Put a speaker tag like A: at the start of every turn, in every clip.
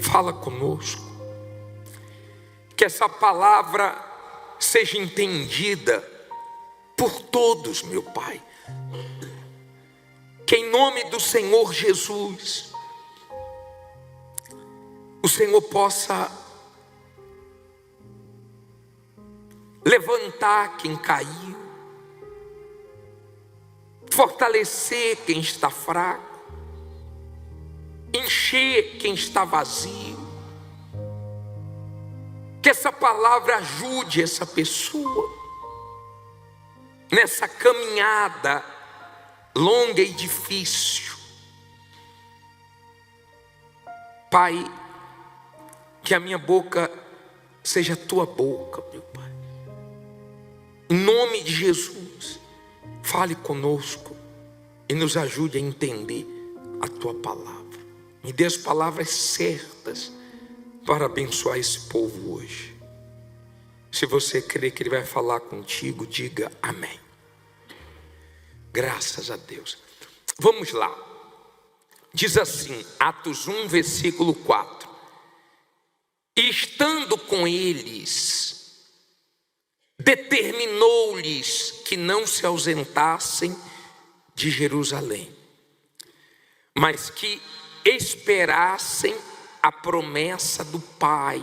A: Fala conosco. Que essa palavra seja entendida por todos, meu Pai. Que em nome do Senhor Jesus, o Senhor possa levantar quem caiu, fortalecer quem está fraco, encher quem está vazio. Que essa palavra ajude essa pessoa nessa caminhada longa e difícil. Pai, que a minha boca seja a tua boca, meu Pai. Em nome de Jesus, fale conosco e nos ajude a entender a tua palavra. Me dê as palavras certas para abençoar esse povo hoje. Se você crê que Ele vai falar contigo, diga amém. Graças a Deus. Vamos lá. Diz assim, Atos 1, versículo 4. E estando com eles, determinou-lhes que não se ausentassem de Jerusalém, mas que esperassem a promessa do Pai,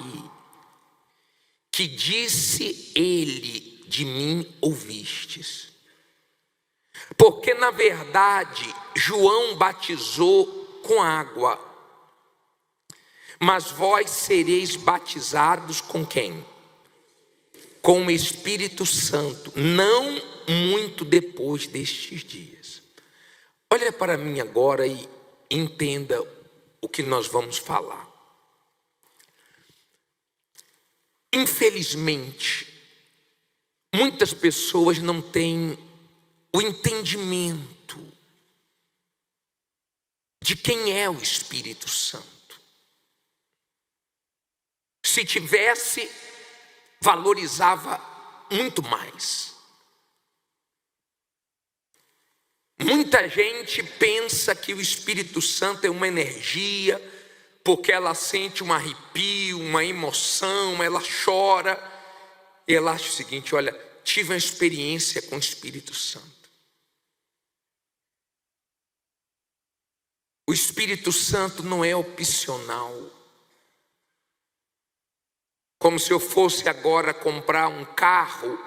A: que disse ele, de mim ouvistes. Porque na verdade João batizou com água, mas vós sereis batizados com quem? Com o Espírito Santo, não muito depois destes dias. Olha para mim agora e entenda o que nós vamos falar. Infelizmente, muitas pessoas não têm o entendimento de quem é o Espírito Santo. Se tivesse, valorizava muito mais. Muita gente pensa que o Espírito Santo é uma energia, porque ela sente um arrepio, uma emoção, ela chora. E ela acha o seguinte, olha, tive uma experiência com o Espírito Santo. O Espírito Santo não é opcional. Como se eu fosse agora comprar um carro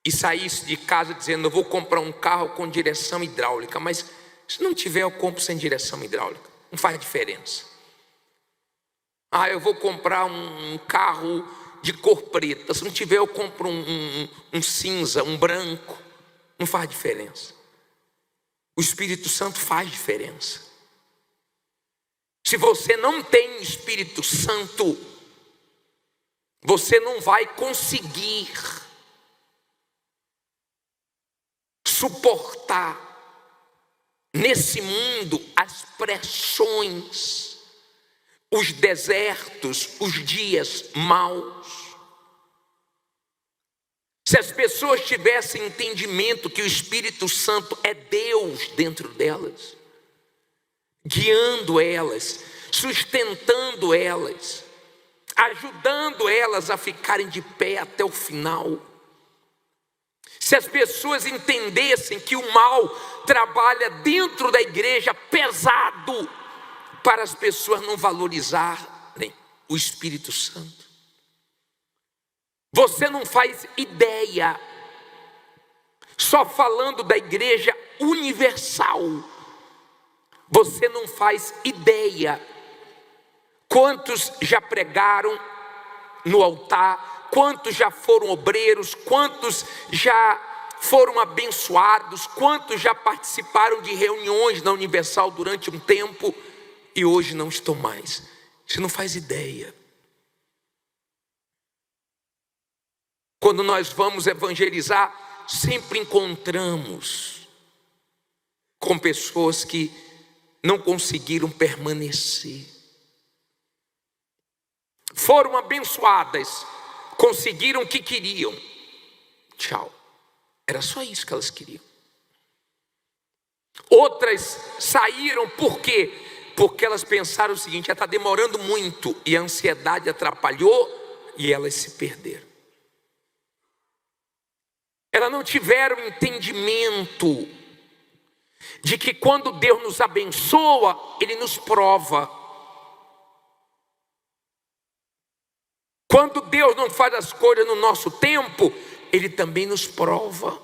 A: e saísse de casa dizendo, eu vou comprar um carro com direção hidráulica, mas se não tiver, eu compro sem direção hidráulica. Não faz diferença. Eu vou comprar um carro de cor preta. Se não tiver, eu compro um cinza, um branco. Não faz diferença. O Espírito Santo faz diferença. Se você não tem Espírito Santo, você não vai conseguir suportar nesse mundo as pressões, os desertos, os dias maus. Se as pessoas tivessem entendimento que o Espírito Santo é Deus dentro delas, guiando elas, sustentando elas, ajudando elas a ficarem de pé até o final. Se as pessoas entendessem que o mal trabalha dentro da igreja pesado para as pessoas não valorizarem o Espírito Santo. Você não faz ideia, só falando da igreja universal, você não faz ideia quantos já pregaram no altar, quantos já foram obreiros, quantos já foram abençoados, quantos já participaram de reuniões na Universal durante um tempo e hoje não estão mais. Você não faz ideia. Quando nós vamos evangelizar, sempre encontramos com pessoas que não conseguiram permanecer. Foram abençoadas, conseguiram o que queriam. Tchau. Era só isso que elas queriam. Outras saíram por quê? Porque elas pensaram o seguinte: está demorando muito, e a ansiedade atrapalhou e elas se perderam. Elas não tiveram entendimento de que quando Deus nos abençoa, Ele nos prova. Quando Deus não faz as coisas no nosso tempo, Ele também nos prova.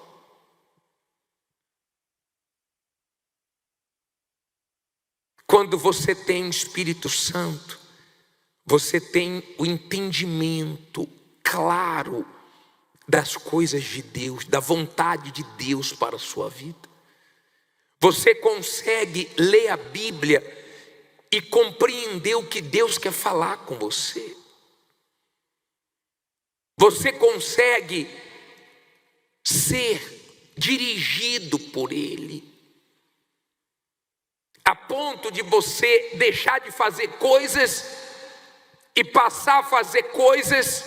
A: Quando você tem o Espírito Santo, você tem o entendimento claro das coisas de Deus, da vontade de Deus para a sua vida. Você consegue ler a Bíblia e compreender o que Deus quer falar com você. Você consegue ser dirigido por Ele, a ponto de você deixar de fazer coisas e passar a fazer coisas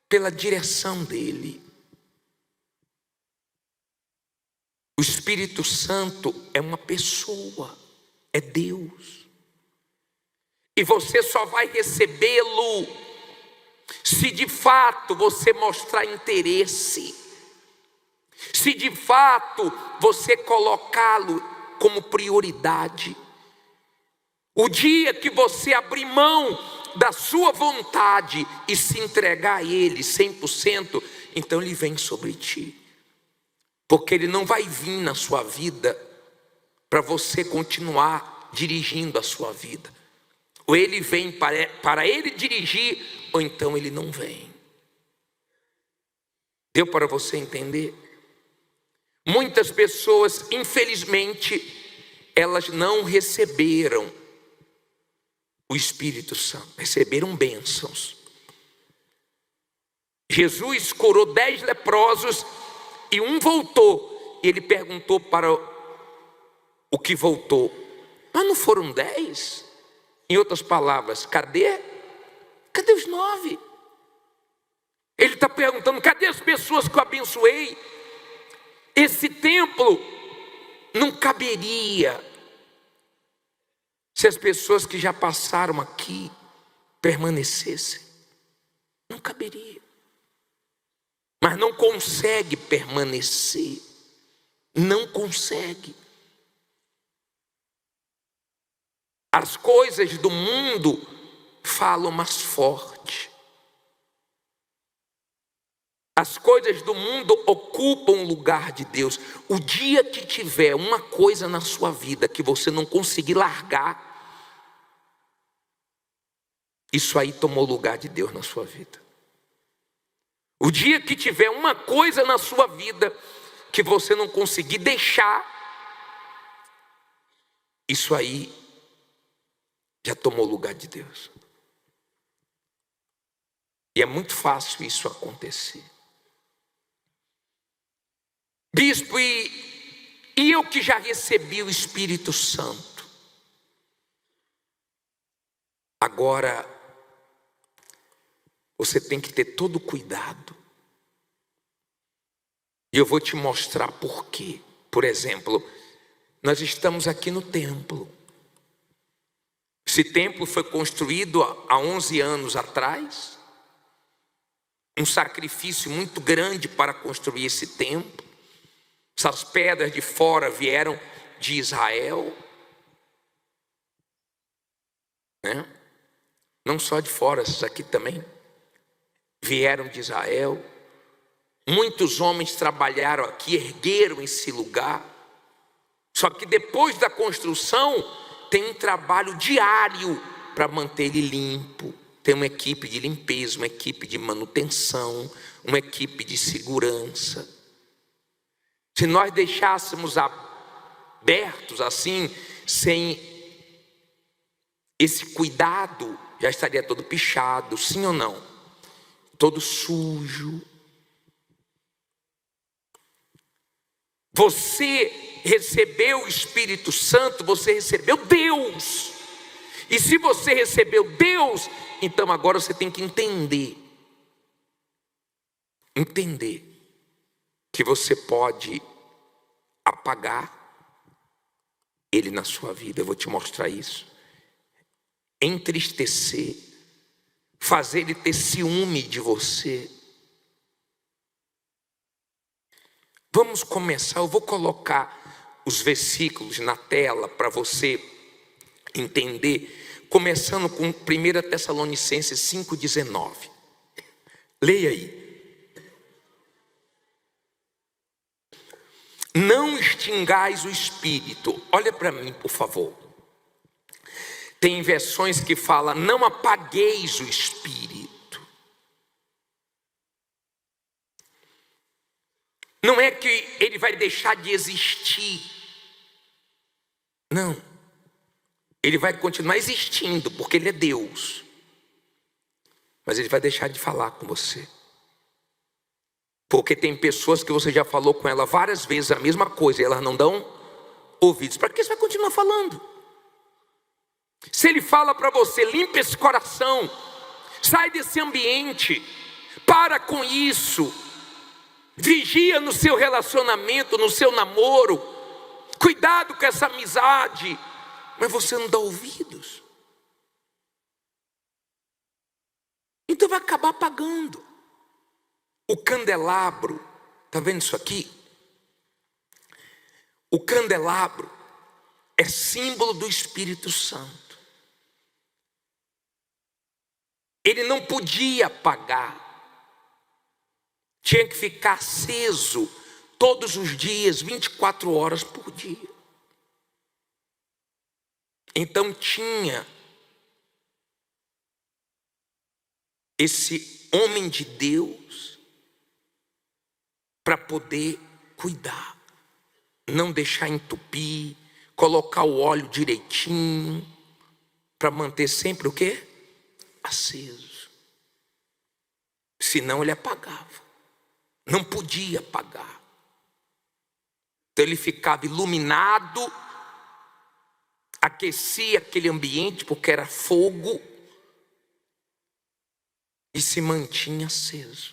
A: pela direção dEle. O Espírito Santo é uma pessoa, é Deus. E você só vai recebê-lo se de fato você mostrar interesse, se de fato você colocá-lo como prioridade. O dia que você abrir mão da sua vontade e se entregar a Ele 100%, então Ele vem sobre ti. Porque Ele não vai vir na sua vida para você continuar dirigindo a sua vida. Ou Ele vem para Ele dirigir, ou então Ele não vem. Deu para você entender? Muitas pessoas, infelizmente, elas não receberam o Espírito Santo, receberam bênçãos. Jesus curou 10 leprosos e um voltou. E ele perguntou para o que voltou: mas não foram 10? Em outras palavras, cadê os 9? Ele está perguntando: cadê as pessoas que eu abençoei? Esse templo não caberia se as pessoas que já passaram aqui permanecessem. Não caberia. Mas não consegue permanecer. Não consegue. As coisas do mundo falam mais forte. As coisas do mundo ocupam o lugar de Deus. O dia que tiver uma coisa na sua vida que você não conseguir largar, isso aí tomou o lugar de Deus na sua vida. O dia que tiver uma coisa na sua vida que você não conseguir deixar, isso aí já tomou o lugar de Deus. E é muito fácil isso acontecer. Bispo, e eu que já recebi o Espírito Santo, agora você tem que ter todo cuidado. E eu vou te mostrar por quê. Por exemplo, nós estamos aqui no templo. Esse templo foi construído há 11 anos atrás. Um sacrifício muito grande para construir esse templo. Essas pedras de fora vieram de Israel, né? Não só de fora, essas aqui também vieram de Israel. Muitos homens trabalharam aqui, ergueram esse lugar. Só que depois da construção tem um trabalho diário para manter ele limpo. Tem uma equipe de limpeza, uma equipe de manutenção, uma equipe de segurança. Se nós deixássemos abertos assim, sem esse cuidado, já estaria todo pichado, sim ou não? Todo sujo. Você recebeu o Espírito Santo, você recebeu Deus. E se você recebeu Deus, então agora você tem que entender que você pode apagar ele na sua vida. Eu vou te mostrar isso. Entristecer, fazer ele ter ciúme de você. Vamos começar, eu vou colocar os versículos na tela para você entender, começando com 1 Tessalonicenses 5,19. Leia aí. Não extingais o espírito. Olha para mim, por favor. Tem versões que falam, não apagueis o espírito. Não é que ele vai deixar de existir. Não. Ele vai continuar existindo, porque ele é Deus. Mas ele vai deixar de falar com você. Porque tem pessoas que você já falou com ela várias vezes a mesma coisa e elas não dão ouvidos. Para que você vai continuar falando? Se ele fala para você, limpa esse coração, sai desse ambiente, para com isso, vigia no seu relacionamento, no seu namoro, cuidado com essa amizade, mas você não dá ouvidos, então vai acabar apagando. O candelabro, está vendo isso aqui? O candelabro é símbolo do Espírito Santo. Ele não podia apagar, tinha que ficar aceso todos os dias, 24 horas por dia. Então tinha esse homem de Deus para poder cuidar, não deixar entupir, colocar o óleo direitinho, para manter sempre o quê? Aceso. Senão ele apagava, não podia apagar. Então ele ficava iluminado, aquecia aquele ambiente porque era fogo e se mantinha aceso.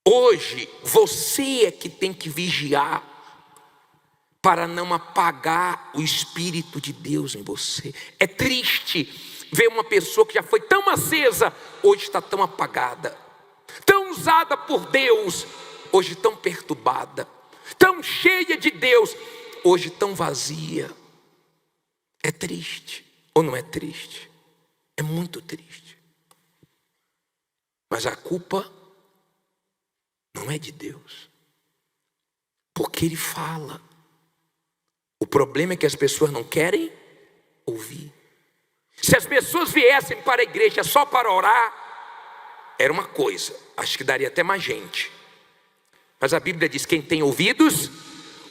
A: Hoje você é que tem que vigiar para não apagar o Espírito de Deus em você. É triste ver uma pessoa que já foi tão acesa, hoje está tão apagada, tão usada por Deus, hoje tão perturbada, tão cheia de Deus, hoje tão vazia. É triste, ou não é triste? É muito triste. Mas a culpa não é de Deus, porque Ele fala. O problema é que as pessoas não querem ouvir. Se as pessoas viessem para a igreja só para orar, era uma coisa, acho que daria até mais gente. Mas a Bíblia diz, quem tem ouvidos,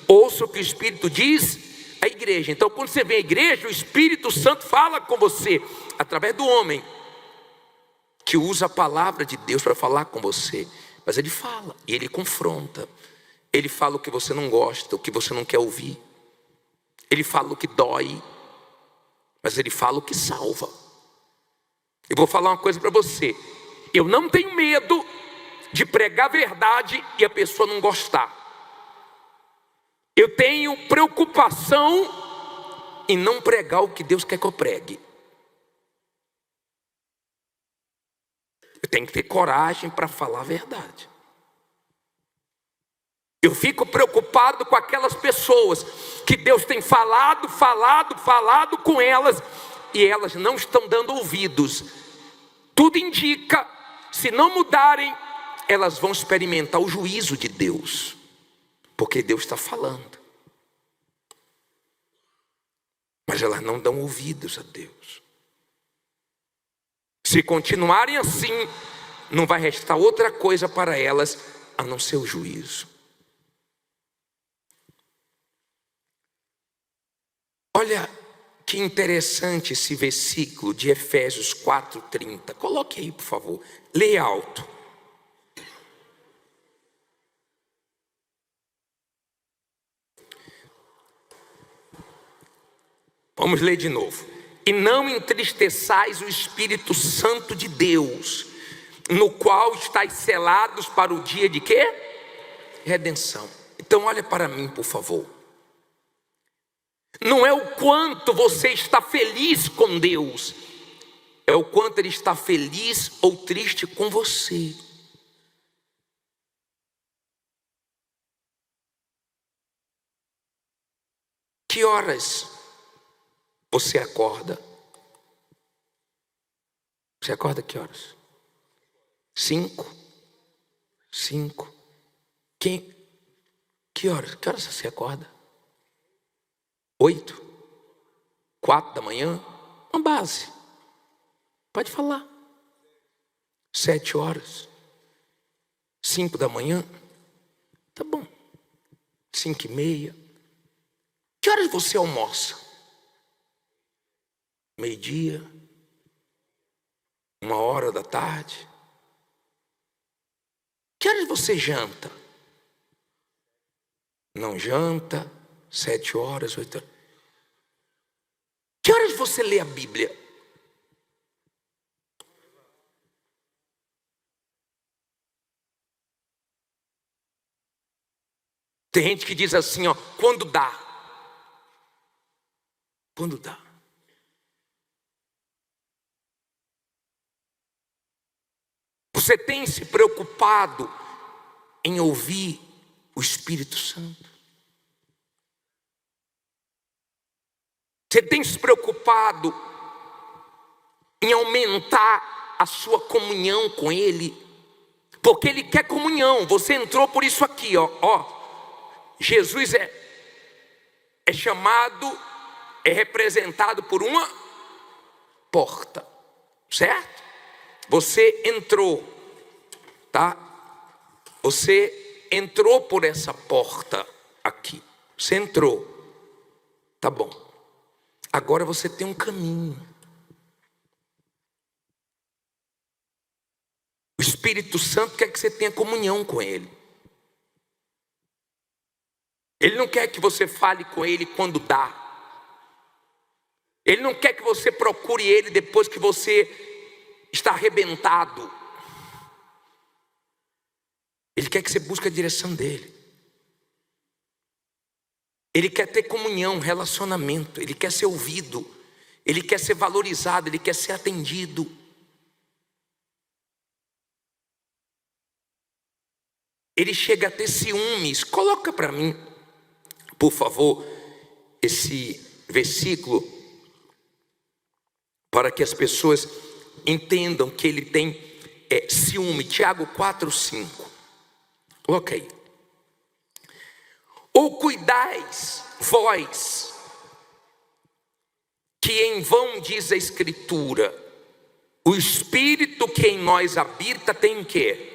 A: ouça o que o Espírito diz à igreja. Então quando você vem à igreja, o Espírito Santo fala com você, através do homem, que usa a palavra de Deus para falar com você. Mas ele fala, e ele confronta. Ele fala o que você não gosta, o que você não quer ouvir. Ele fala o que dói, mas ele fala o que salva. Eu vou falar uma coisa para você. Eu não tenho medo de pregar a verdade e a pessoa não gostar. Eu tenho preocupação em não pregar o que Deus quer que eu pregue. Eu tenho que ter coragem para falar a verdade. Eu fico preocupado com aquelas pessoas que Deus tem falado com elas e elas não estão dando ouvidos. Tudo indica, se não mudarem, elas vão experimentar o juízo de Deus, porque Deus está falando. Mas elas não dão ouvidos a Deus. Se continuarem assim, não vai restar outra coisa para elas a não ser o juízo. Olha que interessante esse versículo de Efésios 4:30. Coloque aí, por favor. Leia alto. Vamos ler de novo. E não entristeçais o Espírito Santo de Deus, no qual estáis selados para o dia de quê? Redenção. Então olha para mim, por favor. Não é o quanto você está feliz com Deus, é o quanto Ele está feliz ou triste com você. Que horas você acorda? Você acorda que horas? 5? Que horas? Que horas você acorda? 8? 4 da manhã? Uma base. Pode falar. 7 horas? 5 da manhã? Tá bom. 5:30. Que horas você almoça? 12:00? 13:00? Que horas você janta? Não janta? 7 horas, 8 horas. Que horas você lê a Bíblia? Tem gente que diz assim, ó, quando dá. Quando dá. Você tem se preocupado em ouvir o Espírito Santo? Você tem se preocupado em aumentar a sua comunhão com Ele? Porque Ele quer comunhão. Você entrou por isso aqui, ó. Jesus é chamado, é representado por uma porta, certo? Você entrou, tá? Você entrou por essa porta aqui. Você entrou, tá bom. Agora você tem um caminho. O Espírito Santo quer que você tenha comunhão com Ele. Ele não quer que você fale com Ele quando dá. Ele não quer que você procure Ele depois que você está arrebentado. Ele quer que você busque a direção dEle. Ele quer ter comunhão, relacionamento. Ele quer ser ouvido. Ele quer ser valorizado. Ele quer ser atendido. Ele chega a ter ciúmes. Coloca para mim, por favor, esse versículo, para que as pessoas entendam que ele tem ciúme. Tiago 4:5. Coloca aí. Ou cuidais vós, que em vão diz a Escritura, o Espírito que em nós habita tem o quê?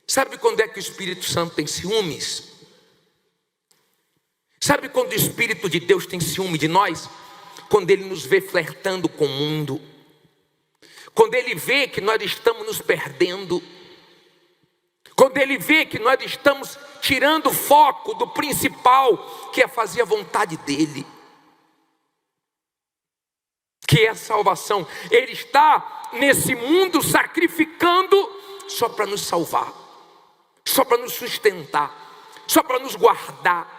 A: Sabe quando é que o Espírito Santo tem ciúmes? Sabe quando o Espírito de Deus tem ciúme de nós? Quando Ele nos vê flertando com o mundo. Quando Ele vê que nós estamos nos perdendo. Quando Ele vê que nós estamos tirando o foco do principal, que é fazer a vontade dEle, que é a salvação. Ele está nesse mundo sacrificando só para nos salvar, só para nos sustentar, só para nos guardar,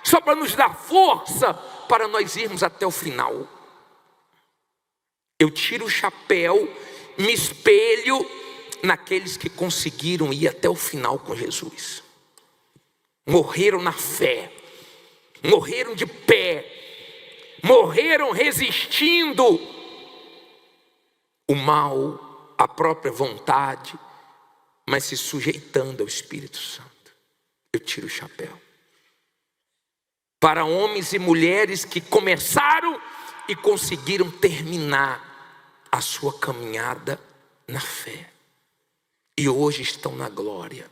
A: só para nos dar força para nós irmos até o final. Eu tiro o chapéu, me espelho naqueles que conseguiram ir até o final com Jesus. Morreram na fé, morreram de pé, morreram resistindo o mal, a própria vontade, mas se sujeitando ao Espírito Santo. Eu tiro o chapéu para homens e mulheres que começaram e conseguiram terminar a sua caminhada na fé e hoje estão na glória.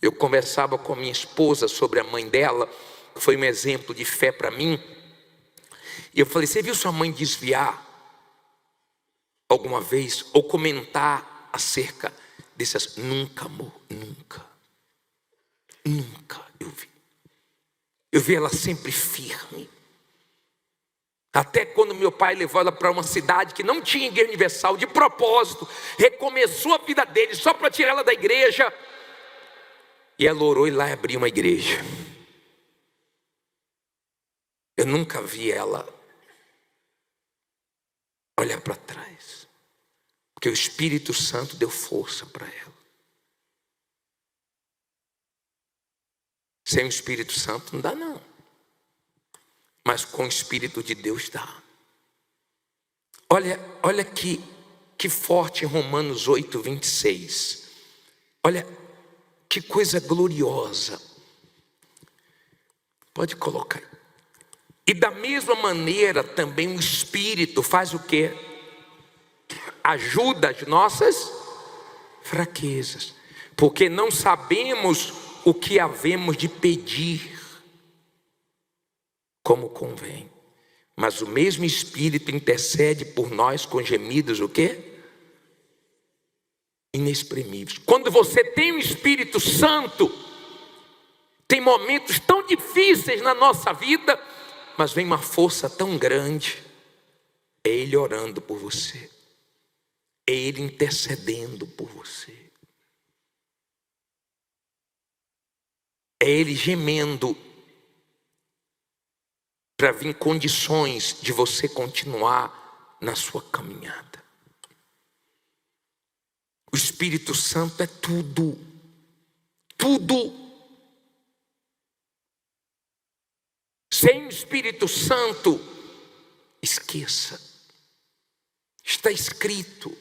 A: Eu conversava com a minha esposa sobre a mãe dela, que foi um exemplo de fé para mim, e eu falei: você viu sua mãe desviar alguma vez ou comentar acerca dessas? Nunca, amor, nunca eu vi ela sempre firme. Até quando meu pai levou ela para uma cidade que não tinha igreja universal, de propósito, recomeçou a vida dele só para tirar ela da igreja, e ela orou e lá abriu uma igreja. Eu nunca vi ela olhar para trás, porque o Espírito Santo deu força para ela. Sem o Espírito Santo não dá não, mas com o Espírito de Deus dá. Olha que forte em Romanos 8, 26. Olha que coisa gloriosa. Pode colocar aí. E da mesma maneira também o Espírito faz o quê? Ajuda as nossas fraquezas, porque não sabemos o que havemos de pedir como convém, mas o mesmo Espírito intercede por nós com gemidos o quê? Inexprimíveis. Quando você tem o Espírito Santo, tem momentos tão difíceis na nossa vida, mas vem uma força tão grande. É Ele orando por você, é Ele intercedendo por você, é Ele gemendo para vir condições de você continuar na sua caminhada. O Espírito Santo é tudo, tudo. Sem o Espírito Santo, esqueça. Está escrito: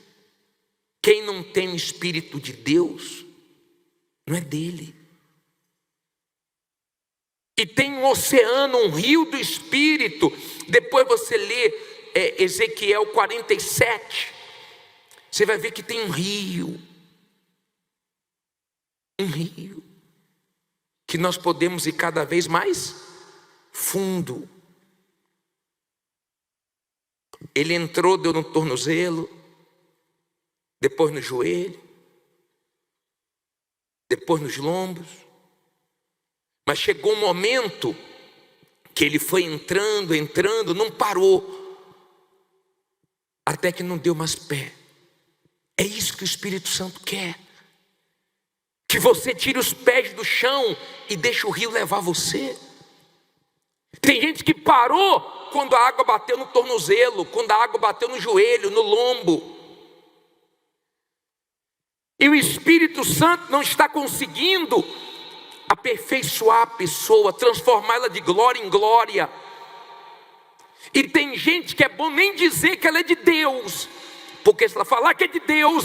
A: quem não tem o Espírito de Deus, não é dele. E tem um oceano, um rio do Espírito. Depois você lê Ezequiel 47, você vai ver que tem um rio, que nós podemos ir cada vez mais fundo. Ele entrou, deu no tornozelo, depois no joelho, depois nos lombos. Mas chegou um momento que ele foi entrando, não parou, até que não deu mais pé. É isso que o Espírito Santo quer, que você tire os pés do chão e deixe o rio levar você. Tem gente que parou quando a água bateu no tornozelo, quando a água bateu no joelho, no lombo. E o Espírito Santo não está conseguindo aperfeiçoar a pessoa, transformá-la de glória em glória. E tem gente que é bom nem dizer que ela é de Deus, porque se ela falar que é de Deus,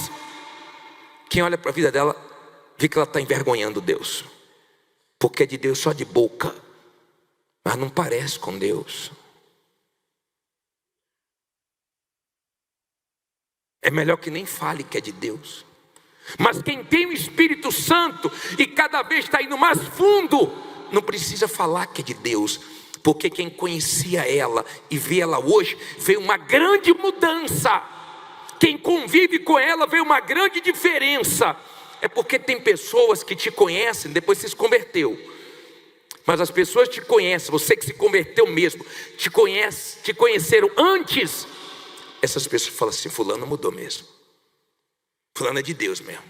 A: quem olha para a vida dela vê que ela está envergonhando Deus, porque é de Deus só de boca, mas não parece com Deus. É melhor que nem fale que é de Deus. Mas quem tem o Espírito Santo e cada vez está indo mais fundo, não precisa falar que é de Deus, porque quem conhecia ela e vê ela hoje, vê uma grande mudança. Quem convive com ela vê uma grande diferença. É porque tem pessoas que te conhecem depois que se converteu, mas as pessoas te conhecem, você que se converteu mesmo, te conheceram antes. Essas pessoas falam assim: fulano mudou mesmo, fulano é de Deus mesmo,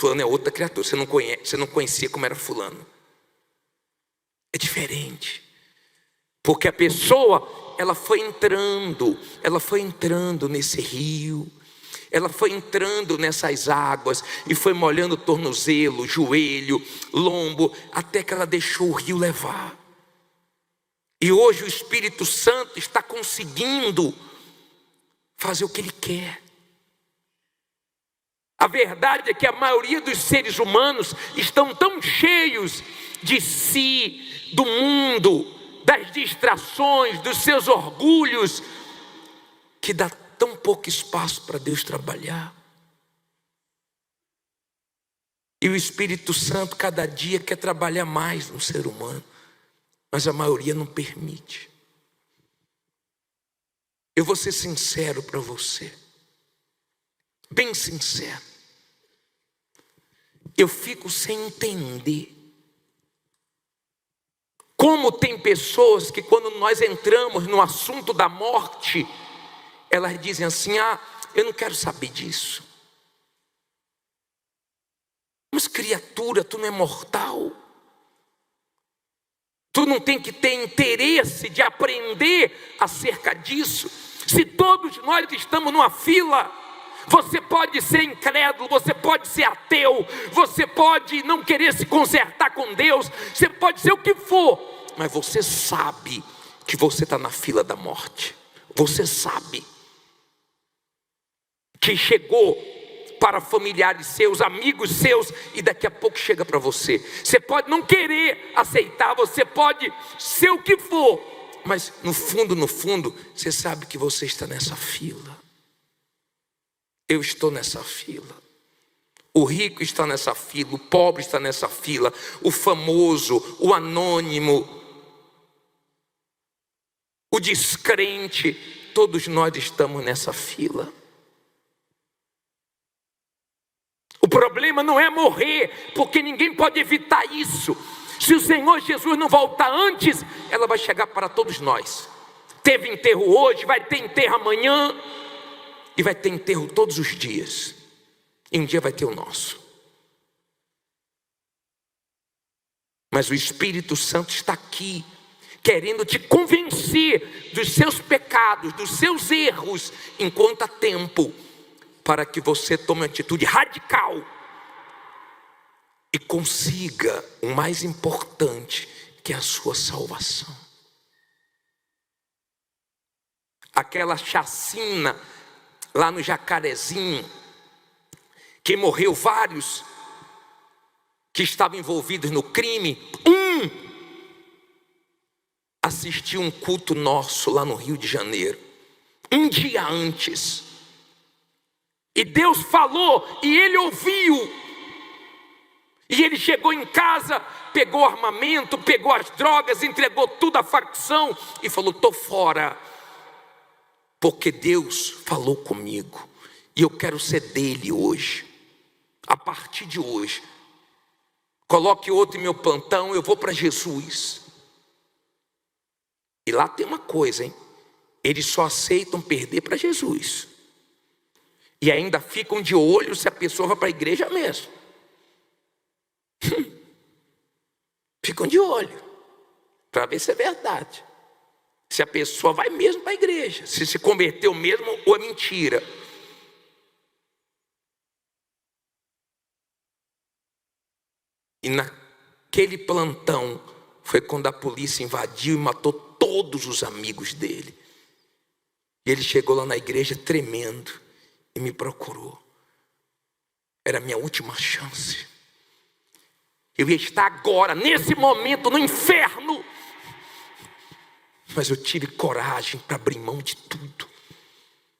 A: fulano é outra criatura, você não conhecia como era fulano. É diferente, porque a pessoa, ela foi entrando nesse rio, ela foi entrando nessas águas e foi molhando o tornozelo, joelho, lombo, até que ela deixou o rio levar. E hoje o Espírito Santo está conseguindo fazer o que Ele quer. A verdade é que a maioria dos seres humanos estão tão cheios de si, do mundo, das distrações, dos seus orgulhos, que dá tão pouco espaço para Deus trabalhar. E o Espírito Santo cada dia quer trabalhar mais no ser humano, mas a maioria não permite. Eu vou ser sincero para você, bem sincero. Eu fico sem entender como tem pessoas que, quando nós entramos no assunto da morte, elas dizem assim: eu não quero saber disso. Mas criatura, tu não é mortal? Tu não tem que ter interesse de aprender acerca disso. Se todos nós estamos numa fila, você pode ser incrédulo, você pode ser ateu, você pode não querer se consertar com Deus, você pode ser o que for, mas você sabe que você está na fila da morte. Você sabe que chegou para familiares seus, amigos seus, e daqui a pouco chega para você. Você pode não querer aceitar, você pode ser o que for, mas no fundo, você sabe que você está nessa fila. Eu estou nessa fila. O rico está nessa fila, o pobre está nessa fila, o famoso, o anônimo, o descrente, todos nós estamos nessa fila. O problema não é morrer, porque ninguém pode evitar isso. Se o Senhor Jesus não voltar antes, ela vai chegar para todos nós. Teve enterro hoje, vai ter enterro amanhã, e vai ter enterro todos os dias. E um dia vai ter o nosso. Mas o Espírito Santo está aqui, querendo te convencer dos seus pecados, dos seus erros, enquanto há tempo, para que você tome uma atitude radical e consiga o mais importante, que é a sua salvação. Aquela chacina lá no Jacarezinho, que morreu vários que estavam envolvidos no crime. Assistiu um culto nosso lá no Rio de Janeiro, um dia antes, e Deus falou, e ele ouviu, e ele chegou em casa, pegou o armamento, pegou as drogas, entregou tudo à facção, e falou: estou fora, porque Deus falou comigo, e eu quero ser dele hoje. A partir de hoje, coloque outro em meu plantão, eu vou para Jesus. E lá tem uma coisa, hein? Eles só aceitam perder para Jesus, e ainda ficam de olho se a pessoa vai para a igreja mesmo. Ficam de olho para ver se é verdade, se a pessoa vai mesmo para a igreja, se converteu mesmo ou é mentira. E naquele plantão foi quando a polícia invadiu e matou todos os amigos dele. E ele chegou lá na igreja tremendo e me procurou. Era a minha última chance. Eu ia estar agora, nesse momento, no inferno. Mas eu tive coragem para abrir mão de tudo.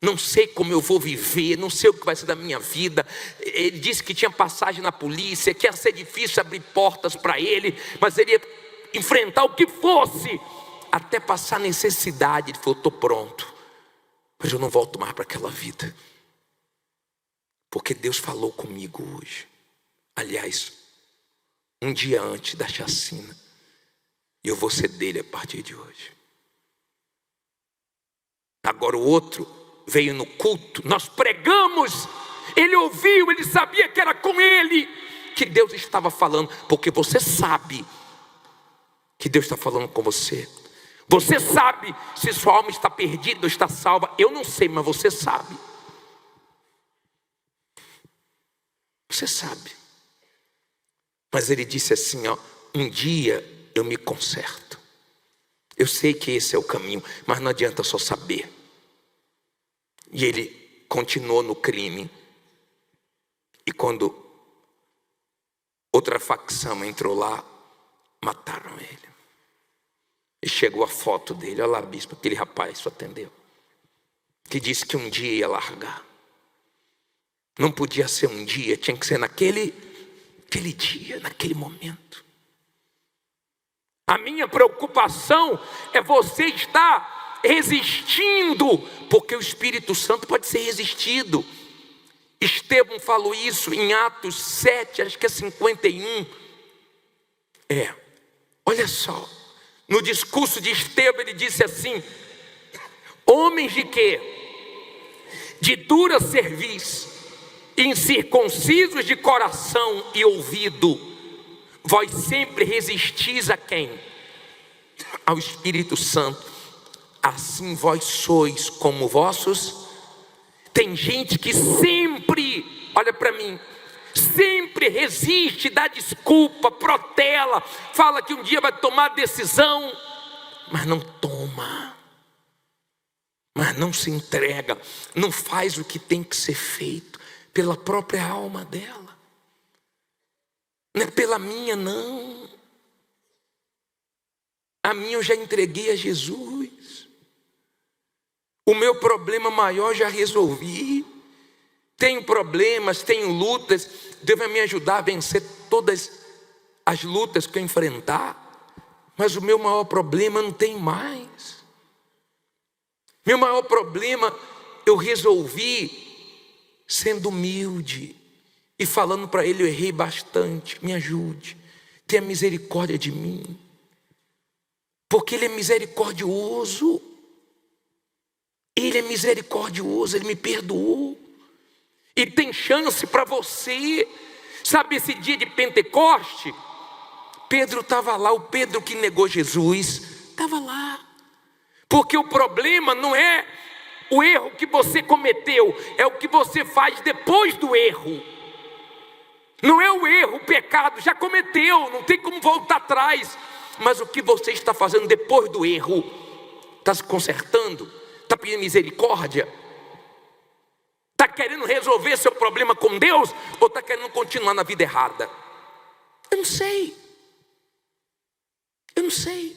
A: Não sei como eu vou viver, não sei o que vai ser da minha vida. Ele disse que tinha passagem na polícia, que ia ser difícil abrir portas para ele, mas ele ia enfrentar o que fosse, até passar necessidade. Ele falou: estou pronto, mas eu não volto mais para aquela vida, porque Deus falou comigo hoje. Aliás, um dia antes da chacina, e eu vou ser dele a partir de hoje. Agora o outro veio no culto, nós pregamos, ele ouviu, ele sabia que era com ele que Deus estava falando, porque você sabe que Deus está falando com você. Você sabe se sua alma está perdida ou está salva. Eu não sei, mas você sabe. Você sabe. Mas ele disse assim, ó: um dia eu me conserto. Eu sei que esse é o caminho, mas não adianta só saber. E ele continuou no crime. E quando outra facção entrou lá, mataram ele. E chegou a foto dele. Olha lá, bispo, aquele rapaz só atendeu, que disse que um dia ia largar. Não podia ser um dia, tinha que ser naquele dia, naquele momento. A minha preocupação é você estar resistindo, porque o Espírito Santo pode ser resistido. Estevão falou isso em Atos 7, acho que é 51. Olha só, no discurso de Estevão ele disse assim: homens de quê? De dura cerviz, incircuncisos de coração e ouvido, vós sempre resistis a quem? ao Espírito Santo: assim vós sois como vossos. Tem gente que sempre, olha para mim, sempre resiste, dá desculpa, protela, fala que um dia vai tomar decisão, mas não toma, mas não se entrega, não faz o que tem que ser feito pela própria alma dela, não é pela minha não. A minha eu já entreguei a Jesus, o meu problema maior já resolvi. Tenho problemas, tenho lutas, Deus vai me ajudar a vencer todas as lutas que eu enfrentar, mas o meu maior problema não tem mais. Meu maior problema eu resolvi sendo humilde e falando para Ele: eu errei bastante, me ajude, tenha misericórdia de mim, porque Ele é misericordioso. Ele é misericordioso, Ele me perdoou. E tem chance para você. Sabe esse dia de Pentecoste? Pedro estava lá, o Pedro que negou Jesus estava lá. Porque o problema não é o erro que você cometeu, é o que você faz depois do erro. Não é o erro, o pecado, já cometeu, não tem como voltar atrás. Mas o que você está fazendo depois do erro? Está se consertando? Está pedindo misericórdia? Está querendo resolver seu problema com Deus? Ou está querendo continuar na vida errada? Eu não sei. Eu não sei.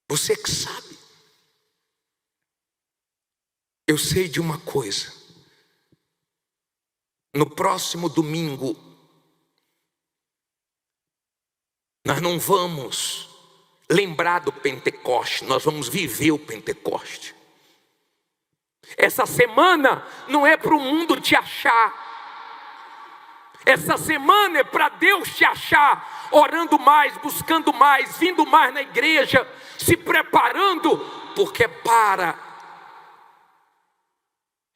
A: Você que sabe. Eu sei de uma coisa: no próximo domingo nós não vamos lembrar do Pentecoste, nós vamos viver o Pentecoste. Essa semana não é para o mundo te achar. Essa semana é para Deus te achar, orando mais, buscando mais, vindo mais na igreja, se preparando, porque é para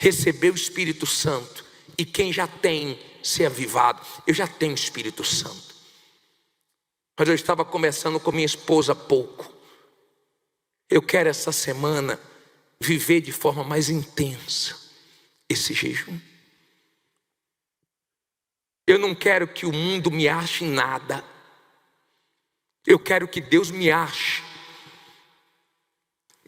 A: receber o Espírito Santo. E quem já tem, ser avivado. Eu já tenho o Espírito Santo. Mas eu estava conversando com minha esposa há pouco. Eu quero essa semana viver de forma mais intensa esse jejum. Eu não quero que o mundo me ache em nada. Eu quero que Deus me ache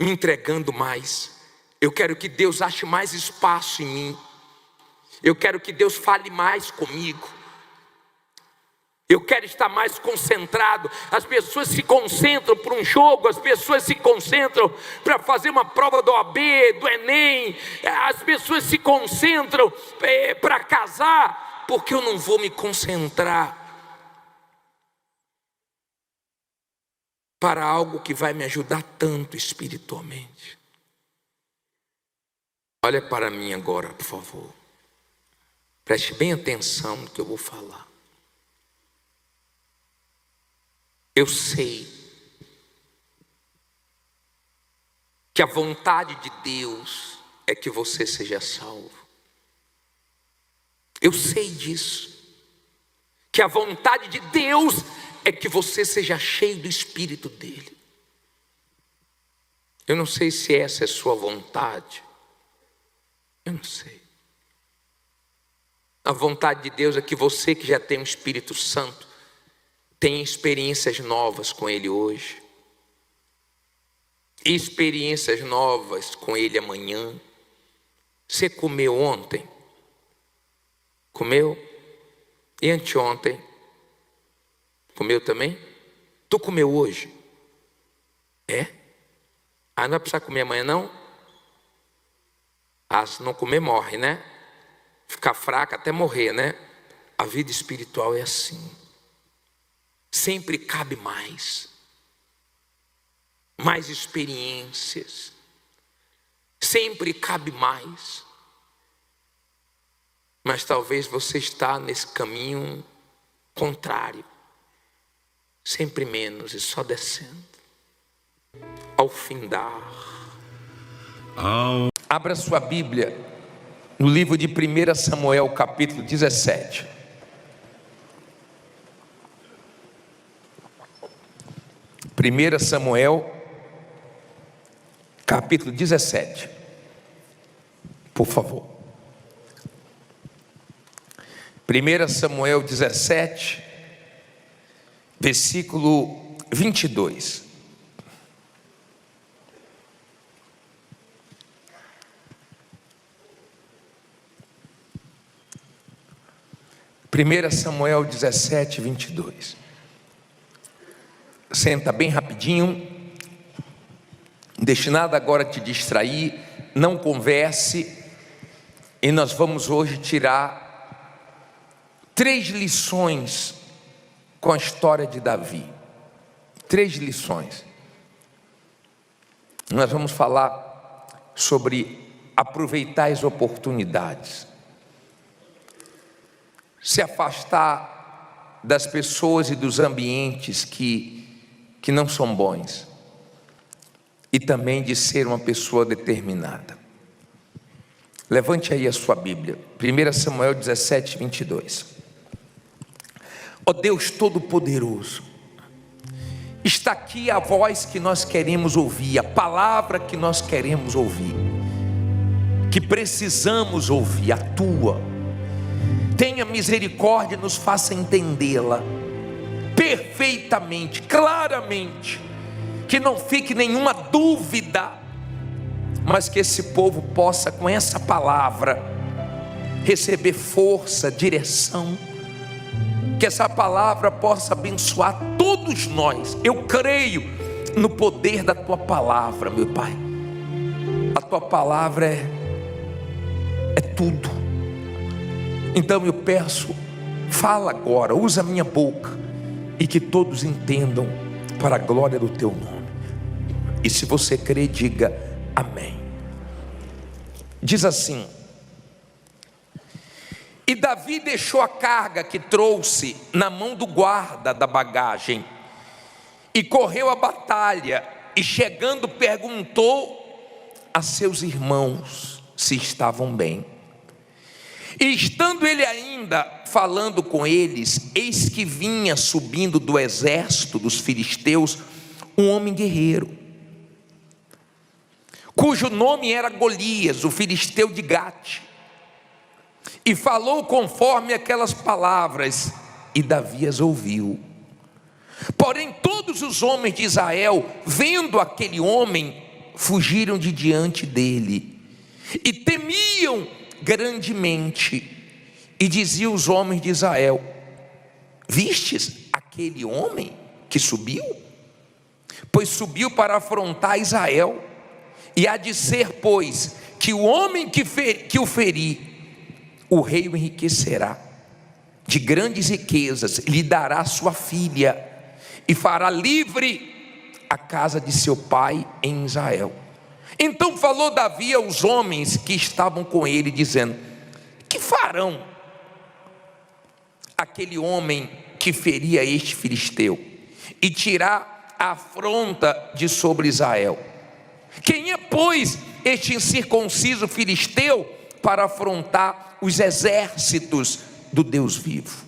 A: me entregando mais. Eu quero que Deus ache mais espaço em mim. Eu quero que Deus fale mais comigo. Eu quero estar mais concentrado. As pessoas se concentram para um jogo, as pessoas se concentram para fazer uma prova do OAB, do Enem, as pessoas se concentram para casar, porque eu não vou me concentrar para algo que vai me ajudar tanto espiritualmente. Olha para mim agora, por favor. Preste bem atenção no que eu vou falar. Eu sei que a vontade de Deus é que você seja salvo. Eu sei disso. Que a vontade de Deus é que você seja cheio do Espírito dele. Eu não sei se essa é a sua vontade. Eu não sei. A vontade de Deus é que você que já tem o Espírito Santo tenha experiências novas com Ele hoje. Experiências novas com Ele amanhã. Você comeu ontem? Comeu? E anteontem? Comeu também? Tu comeu hoje? É? Ah, não vai precisar comer amanhã não? Ah, se não comer morre, né? Ficar fraca até morrer, né? A vida espiritual é assim. Sempre cabe mais experiências, sempre cabe mais, mas talvez você está nesse caminho contrário, sempre menos e só descendo, ao findar. Abra sua Bíblia no livro de 1 Samuel, capítulo 17. 1 Samuel, capítulo 17, por favor. 1 Samuel 17, versículo 22. Primeira Samuel 17, 22. Senta bem rapidinho, não deixe nada agora te distrair, não converse, e nós vamos hoje tirar 3 lições com a história de Davi. 3 lições. Nós vamos falar sobre aproveitar as oportunidades, se afastar das pessoas e dos ambientes que não são bons, e também de ser uma pessoa determinada. Levante aí a sua Bíblia, 1 Samuel 17, 22. Ó Deus Todo-Poderoso, está aqui a voz que nós queremos ouvir, a palavra que nós queremos ouvir, que precisamos ouvir, a Tua. Tenha misericórdia, nos faça entendê-la perfeitamente, claramente, que não fique nenhuma dúvida, mas que esse povo possa, com essa palavra, receber força, direção, que essa palavra possa abençoar todos nós. Eu creio no poder da Tua palavra, meu Pai. A Tua palavra é tudo. Então eu peço, fala agora, usa a minha boca, e que todos entendam para a glória do Teu nome. E se você crê, diga amém. Diz assim: e Davi deixou a carga que trouxe na mão do guarda da bagagem, e correu à batalha, e chegando perguntou a seus irmãos se estavam bem. E estando ele ainda falando com eles, eis que vinha subindo do exército dos filisteus um homem guerreiro, cujo nome era Golias, o filisteu de Gate, e falou conforme aquelas palavras, e Davi as ouviu. Porém todos os homens de Israel, vendo aquele homem, fugiram de diante dele, e temiam grandemente. E diziam os homens de Israel: vistes aquele homem que subiu? Pois subiu para afrontar Israel. E há de ser, pois, que o homem que o ferir, o rei o enriquecerá de grandes riquezas, lhe dará sua filha, e fará livre a casa de seu pai em Israel. Então falou Davi aos homens que estavam com ele, dizendo: que farão aquele homem que feria este filisteu e tirar a afronta de sobre Israel? Quem é, pois, este incircunciso filisteu para afrontar os exércitos do Deus vivo?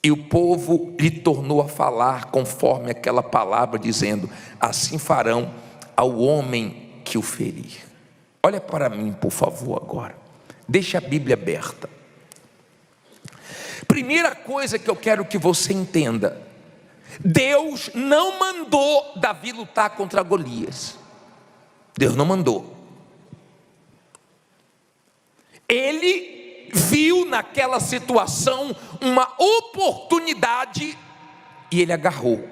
A: E o povo lhe tornou a falar conforme aquela palavra, dizendo: assim farão ao homem que o ferir. Olha para mim, por favor, agora. Deixa a Bíblia aberta. Primeira coisa que eu quero que você entenda: Deus não mandou Davi lutar contra Golias. Deus não mandou. Ele viu naquela situação uma oportunidade e ele agarrou.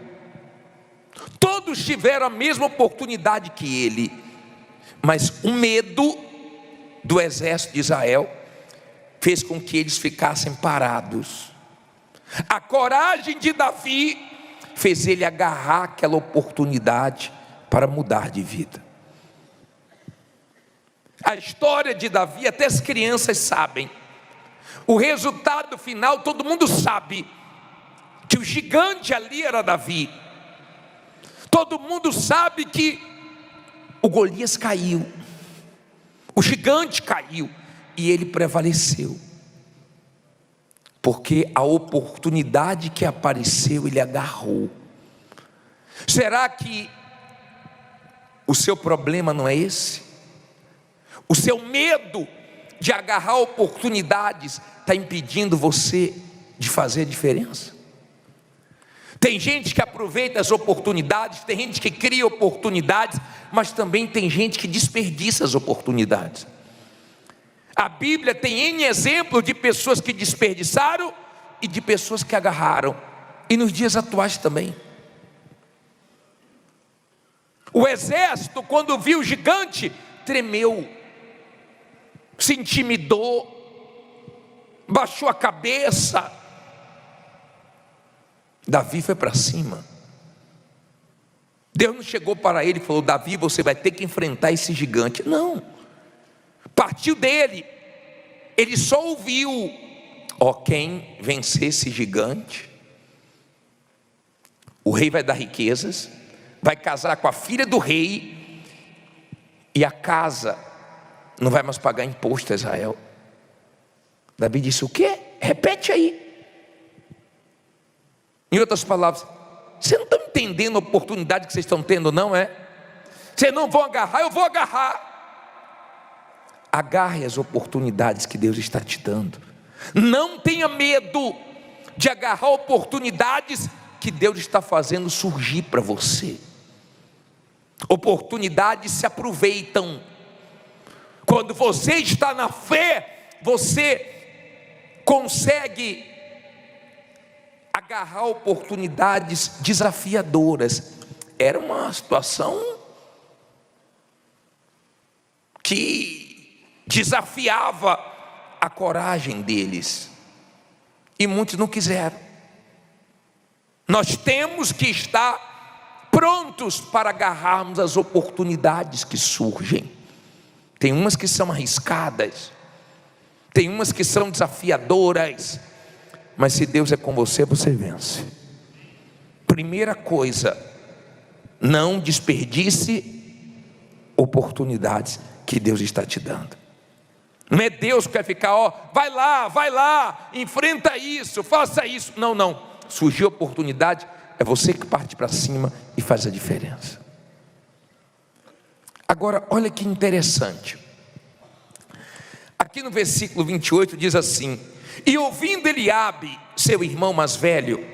A: Todos tiveram a mesma oportunidade que ele, mas o medo do exército de Israel fez com que eles ficassem parados. A coragem de Davi fez ele agarrar aquela oportunidade para mudar de vida. A história de Davi, até as crianças sabem. O resultado final, todo mundo sabe, que o gigante ali era Davi. Todo mundo sabe que o Golias caiu, o gigante caiu, e ele prevaleceu, porque a oportunidade que apareceu ele agarrou. Será que o seu problema não é esse? O seu medo de agarrar oportunidades está impedindo você de fazer a diferença? Tem gente que aproveita as oportunidades, tem gente que cria oportunidades, mas também tem gente que desperdiça as oportunidades. A Bíblia tem N exemplos de pessoas que desperdiçaram e de pessoas que agarraram, e nos dias atuais também. O exército, quando viu o gigante, tremeu, se intimidou, baixou a cabeça. Davi foi para cima. Deus não chegou para ele e falou: Davi, você vai ter que enfrentar esse gigante. Não, partiu dele. Ele só ouviu: ó, quem vencer esse gigante, o rei vai dar riquezas, vai casar com a filha do rei, e a casa não vai mais pagar imposto a Israel. Davi disse: o quê? Repete aí. Em outras palavras, vocês não estão entendendo a oportunidade que vocês estão tendo, não é? Vocês não vão agarrar, eu vou agarrar. Agarre as oportunidades que Deus está te dando. Não tenha medo de agarrar oportunidades que Deus está fazendo surgir para você. Oportunidades se aproveitam. Quando você está na fé, você consegue agarrar oportunidades desafiadoras. Era uma situação que desafiava a coragem deles, e muitos não quiseram. Nós temos que estar prontos para agarrarmos as oportunidades que surgem. Tem umas que são arriscadas, tem umas que são desafiadoras, mas se Deus é com você, você vence. Primeira coisa, não desperdice oportunidades que Deus está te dando. Não é Deus que vai ficar, ó, vai lá, enfrenta isso, faça isso. Não, não. Surgiu oportunidade, é você que parte para cima e faz a diferença. Agora, olha que interessante. Aqui no versículo 28 diz assim: e ouvindo Eliabe, seu irmão mais velho,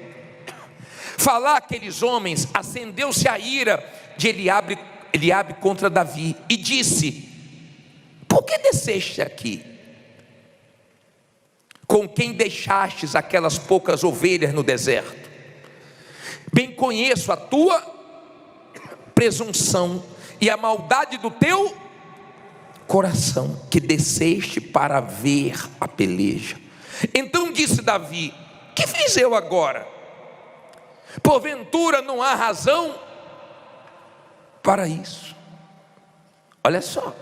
A: falar aqueles homens, acendeu-se a ira de Eliabe contra Davi, e disse: por que desceste aqui? Com quem deixastes aquelas poucas ovelhas no deserto? Bem conheço a tua presunção e a maldade do teu coração, que desceste para ver a peleja. Então disse Davi: que fiz eu agora? Porventura não há razão para isso. Olha só,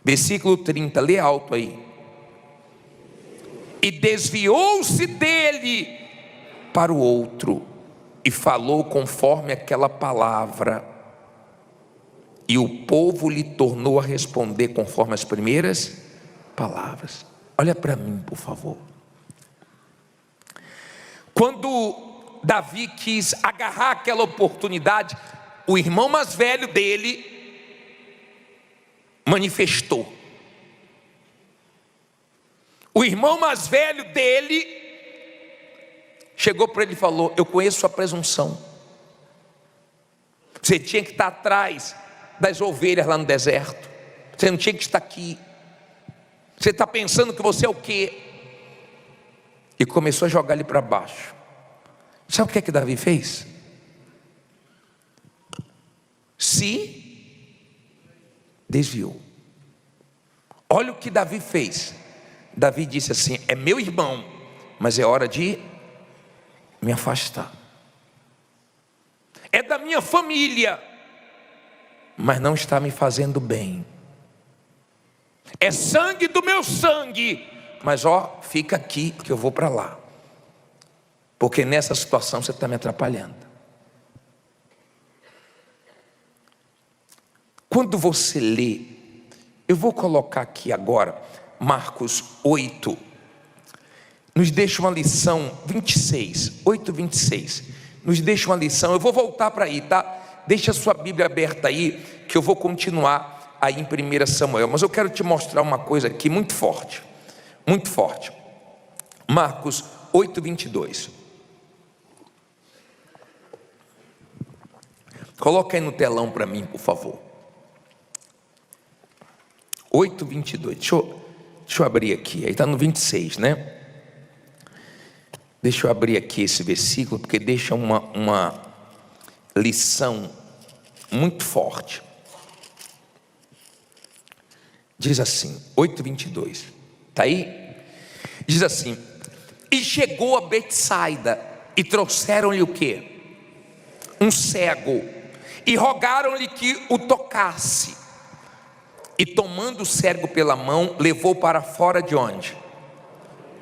A: versículo 30, lê alto aí. E desviou-se dele para o outro, e falou conforme aquela palavra, e o povo lhe tornou a responder conforme as primeiras palavras. Olha para mim, por favor. Quando Davi quis agarrar aquela oportunidade, o irmão mais velho dele manifestou. O irmão mais velho dele chegou para ele e falou: eu conheço sua presunção. Você tinha que estar atrás das ovelhas lá no deserto. Você não tinha que estar aqui. Você está pensando que você é o quê? E começou a jogar ele para baixo. Sabe o que é que Davi fez? Se desviou. Olha o que Davi fez. Davi disse assim: é meu irmão, mas é hora de me afastar. É da minha família, mas não está me fazendo bem. É sangue do meu sangue, mas ó, fica aqui que eu vou para lá, porque nessa situação você está me atrapalhando. Quando você lê, eu vou colocar aqui agora Marcos 8, nos deixa uma lição 26, 8:26, nos deixa uma lição. Eu vou voltar para aí, tá? Deixa a sua Bíblia aberta aí, que eu vou continuar aí em 1 Samuel. Mas eu quero te mostrar uma coisa aqui muito forte. Muito forte. Marcos 8:22. Coloca aí no telão para mim, por favor. 8:22. Deixa eu abrir aqui. Aí está no 26, né? Deixa eu abrir aqui esse versículo, porque deixa uma lição muito forte. Diz assim, 8:22. Está aí? Diz assim: e chegou a Betsaida, e trouxeram-lhe o quê? Um cego, e rogaram-lhe que o tocasse. E tomando o cego pela mão, levou para fora de onde?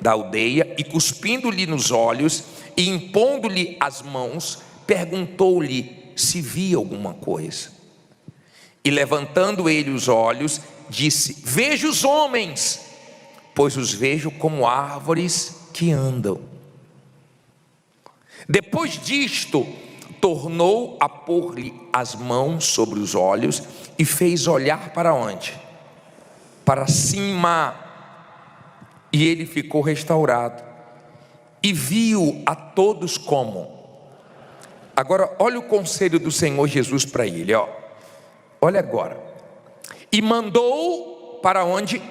A: Da aldeia, e cuspindo-lhe nos olhos, e impondo-lhe as mãos, perguntou-lhe se via alguma coisa. E levantando ele os olhos, disse: vejo os homens, pois os vejo como árvores que andam. Depois disto, tornou a pôr-lhe as mãos sobre os olhos, e fez olhar para onde? Para cima. E ele ficou restaurado, e viu a todos como. Agora olha o conselho do Senhor Jesus para ele, ó. Olha agora. E mandou para onde?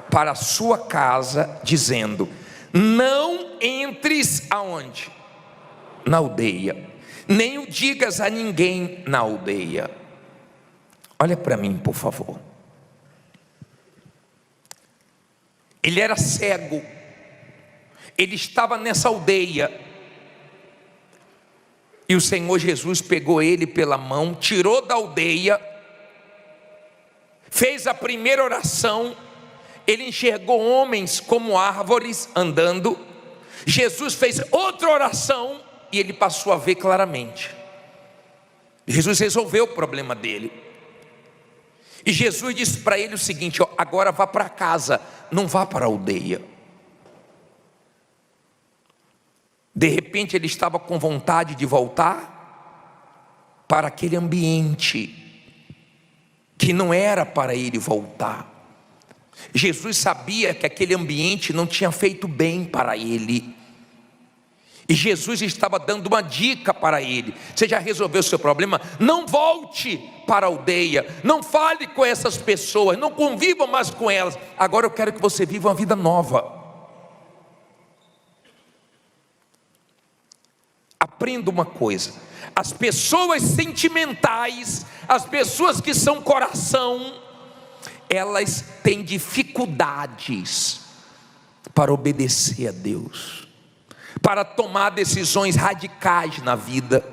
A: Para a sua casa, dizendo: não entres aonde? Na aldeia, nem o digas a ninguém na aldeia. Olha para mim, por favor. Ele era cego, ele estava nessa aldeia, e o Senhor Jesus pegou ele pela mão, tirou da aldeia, fez a primeira oração. Ele enxergou homens como árvores andando. Jesus fez outra oração, e ele passou a ver claramente. Jesus resolveu o problema dele. E Jesus disse para ele o seguinte: ó, agora vá para casa, não vá para a aldeia. De repente ele estava com vontade de voltar para aquele ambiente que não era para ele voltar. Jesus sabia que aquele ambiente não tinha feito bem para ele. E Jesus estava dando uma dica para ele: você já resolveu o seu problema? Não volte para a aldeia, não fale com essas pessoas, não conviva mais com elas. Agora eu quero que você viva uma vida nova. Aprenda uma coisa: as pessoas sentimentais, as pessoas que são coração, elas têm dificuldades para obedecer a Deus, para tomar decisões radicais na vida,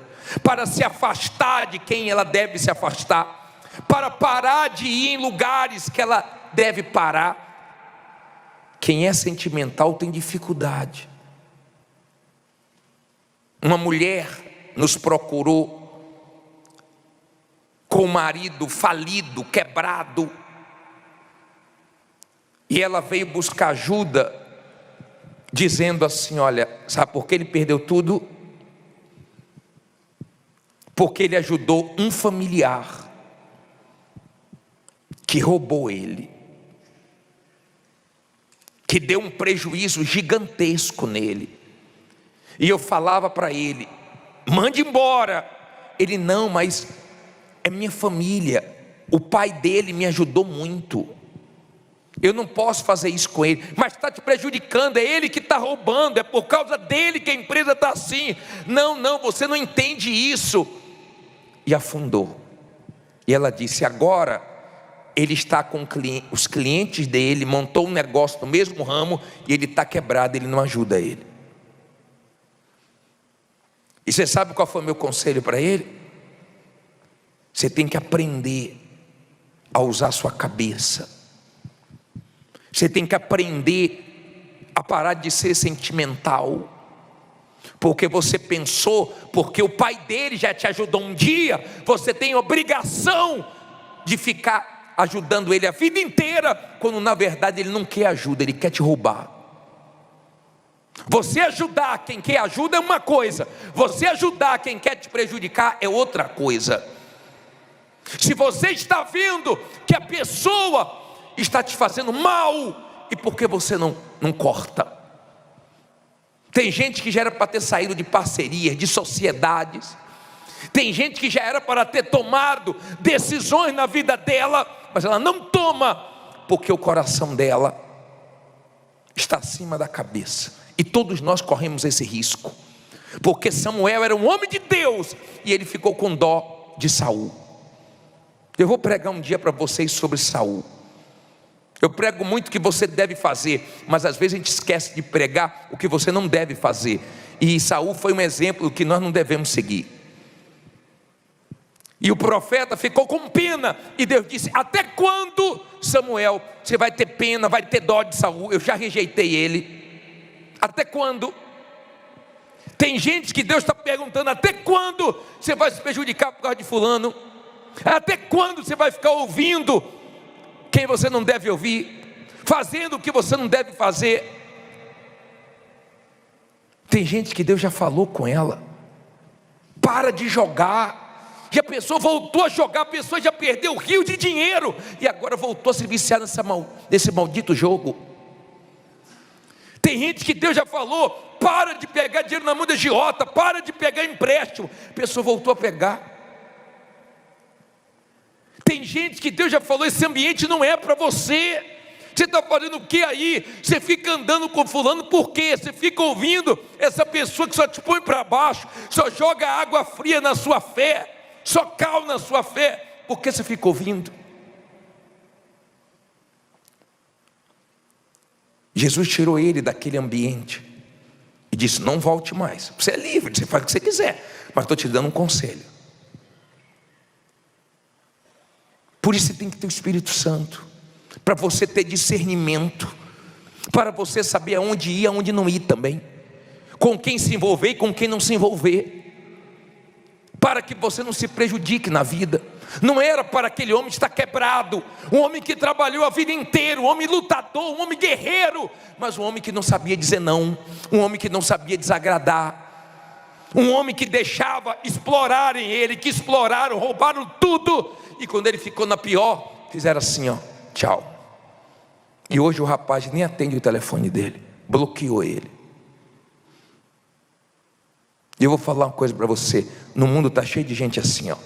A: para se afastar de quem ela deve se afastar, para parar de ir em lugares que ela deve parar. Quem é sentimental tem dificuldade. Uma mulher nos procurou com o marido falido, quebrado, e ela veio buscar ajuda, dizendo assim: olha, sabe por que ele perdeu tudo? Porque ele ajudou um familiar que roubou ele, que deu um prejuízo gigantesco nele. E eu falava para ele: mande embora. Ele: não, mas é minha família, o pai dele me ajudou muito, eu não posso fazer isso com ele. Mas está te prejudicando, é ele que está roubando, é por causa dele que a empresa está assim. Não, você não entende isso. E afundou. E ela disse: agora ele está com os clientes dele, montou um negócio no mesmo ramo, e ele está quebrado, ele não ajuda ele. E você sabe qual foi o meu conselho para ele? Você tem que aprender a usar a sua cabeça. Você tem que aprender a parar de ser sentimental, porque você pensou, porque o pai dele já te ajudou um dia, você tem obrigação de ficar ajudando ele a vida inteira, quando na verdade ele não quer ajuda, ele quer te roubar.
B: Você ajudar quem quer ajuda é uma coisa, você ajudar quem quer te prejudicar é outra coisa. Se você está vendo que a pessoa está te fazendo mal, e por que você não corta? Tem gente que já era para ter saído de parcerias, de sociedades. Tem gente que já era para ter tomado decisões na vida dela, mas ela não toma, porque o coração dela está acima da cabeça. E todos nós corremos esse risco, porque Samuel era um homem de Deus, e ele ficou com dó de Saul. Eu vou pregar um dia para vocês sobre Saul. Eu prego muito o que você deve fazer, mas às vezes a gente esquece de pregar o que você não deve fazer. E Saul foi um exemplo que nós não devemos seguir. E o profeta ficou com pena, e Deus disse: até quando, Samuel, você vai ter pena, vai ter dó de Saul? Eu já rejeitei ele. Até quando? Tem gente que Deus está perguntando: até quando você vai se prejudicar por causa de fulano? Até quando você vai ficar ouvindo quem você não deve ouvir, fazendo o que você não deve fazer? Tem gente que Deus já falou com ela: para de jogar. E a pessoa voltou a jogar, a pessoa já perdeu o rio de dinheiro, e agora voltou a se viciar nesse maldito jogo. Tem gente que Deus já falou: para de pegar dinheiro na mão de agiota, para de pegar empréstimo. A pessoa voltou a pegar. Tem gente que Deus já falou: esse ambiente não é para você. Você está fazendo o que aí? Você fica andando com fulano, por quê? Você fica ouvindo essa pessoa que só te põe para baixo, só joga água fria na sua fé, só cal na sua fé. Por que você fica ouvindo? Jesus tirou ele daquele ambiente e disse: não volte mais. Você é livre, você faz o que você quiser, mas estou te dando um conselho. Por isso você tem que ter o Espírito Santo, para você ter discernimento, para você saber aonde ir, aonde não ir também, com quem se envolver e com quem não se envolver, para que você não se prejudique na vida. Não era para aquele homem estar quebrado, um homem que trabalhou a vida inteira, um homem lutador, um homem guerreiro, mas um homem que não sabia dizer não, um homem que não sabia desagradar, um homem que deixava explorarem ele, que exploraram, roubaram tudo, e quando ele ficou na pior, fizeram assim, ó, tchau. E hoje o rapaz nem atende o telefone dele, bloqueou ele. E eu vou falar uma coisa para você: no mundo está cheio de gente assim, ó,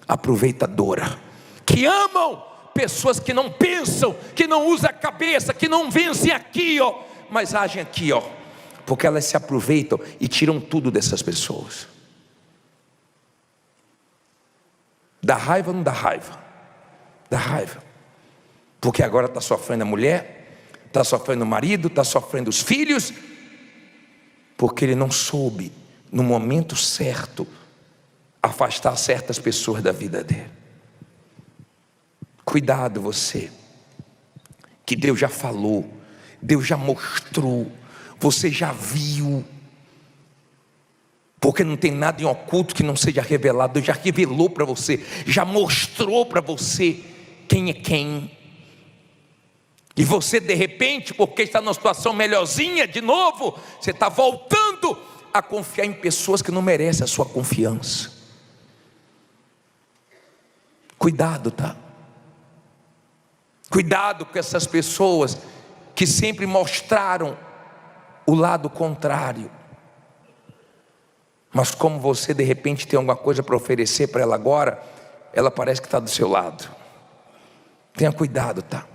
B: aproveitadora, que amam pessoas que não pensam, que não usam a cabeça, que não vencem aqui, ó, mas agem aqui, ó, porque elas se aproveitam e tiram tudo dessas pessoas. Dá raiva ou não dá raiva? Dá raiva, porque agora está sofrendo a mulher, está sofrendo o marido, está sofrendo os filhos, porque ele não soube no momento certo afastar certas pessoas da vida dele. Cuidado você, que Deus já falou, Deus já mostrou, você já viu, porque não tem nada em oculto que não seja revelado. Deus já revelou para você, já mostrou para você quem é quem. E você de repente, porque está numa situação melhorzinha de novo, você está voltando a confiar em pessoas que não merecem a sua confiança. Cuidado, tá? Cuidado com essas pessoas que sempre mostraram o lado contrário, mas como você de repente tem alguma coisa para oferecer para ela agora, ela parece que está do seu lado. Tenha cuidado, tá?